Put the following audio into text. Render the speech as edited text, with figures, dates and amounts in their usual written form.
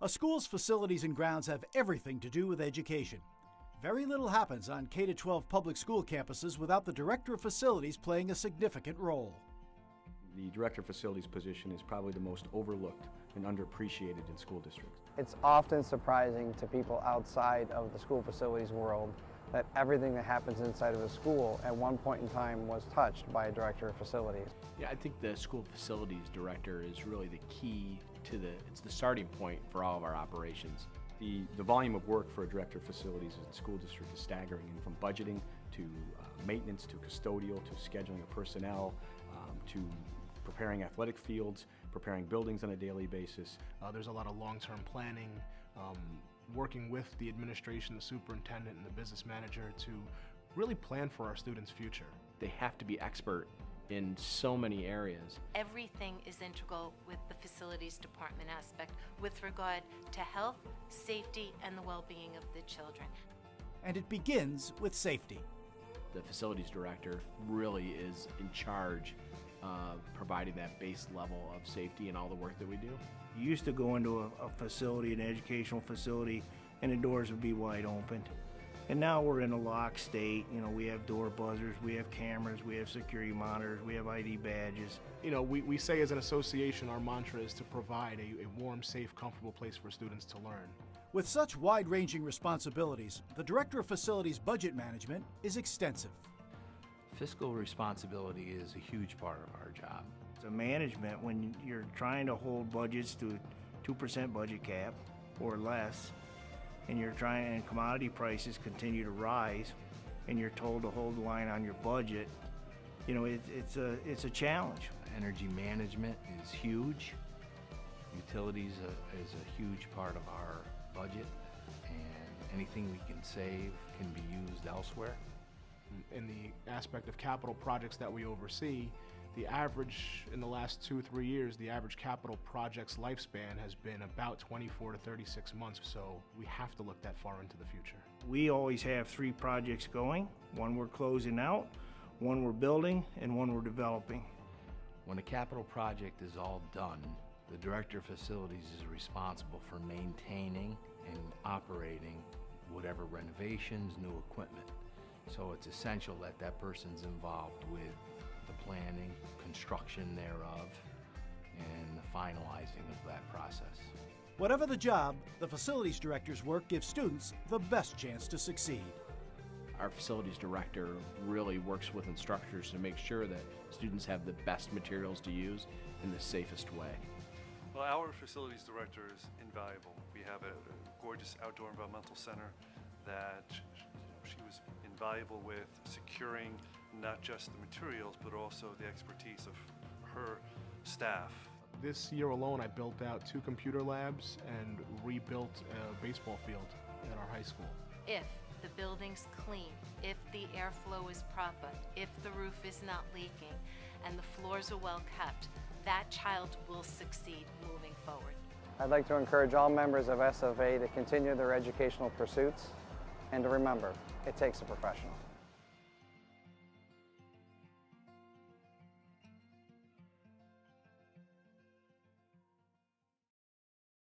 A school's facilities and grounds have everything to do with education. Very little happens on K-12 public school campuses without the Director of Facilities playing a significant role. The Director of Facilities position is probably the most overlooked and underappreciated in school districts. It's often surprising to people outside of the school facilities world that everything that happens inside of a school at one point in time was touched by a Director of Facilities. Yeah, I think the school facilities director is really the key to it's the starting point for all of our operations. The volume of work for a Director of Facilities in the school district is staggering, and from budgeting to maintenance to custodial to scheduling of personnel to preparing athletic fields, preparing buildings on a daily basis. There's a lot of long-term planning, working with the administration, the superintendent, and the business manager to really plan for our students' future. They have to be expert in so many areas. Everything is integral with the facilities department aspect with regard to health, safety, and the well-being of the children. And it begins with safety. The facilities director really is in charge of providing that base level of safety in all the work that we do. You used to go into a facility, an educational facility, and the doors would be wide open. And now we're in a locked state. You know, we have door buzzers, we have cameras, we have security monitors, we have ID badges. You know, we say as an association, our mantra is to provide a warm, safe, comfortable place for students to learn. With such wide-ranging responsibilities, the Director of Facilities budget management is extensive. Fiscal responsibility is a huge part of our job. It's a management when you're trying to hold budgets to 2% budget cap or less, and and commodity prices continue to rise, and you're told to hold the line on your budget. You know, it's a challenge. Energy management is huge. Utilities is a huge part of our budget, and anything we can save can be used elsewhere. In the aspect of capital projects that we oversee, the average in the last 2-3 years, the average capital project's lifespan has been about 24 to 36 months, so we have to look that far into the future. We always have 3 projects going. One we're closing out, one we're building, and one we're developing. When a capital project is all done, the Director of Facilities is responsible for maintaining and operating whatever renovations, new equipment. So it's essential that that person's involved with the planning, construction thereof, and the finalizing of that process. Whatever the job, the facilities director's work gives students the best chance to succeed. Our facilities director really works with instructors to make sure that students have the best materials to use in the safest way. Well, our facilities director is invaluable. We have a gorgeous outdoor environmental center that she was invaluable with securing not just the materials, but also the expertise of her staff. This year alone, I built out 2 computer labs and rebuilt a baseball field at our high school. If the building's clean, if the airflow is proper, if the roof is not leaking, and the floors are well kept, that child will succeed moving forward. I'd like to encourage all members of SFA to continue their educational pursuits and to remember, it takes a professional.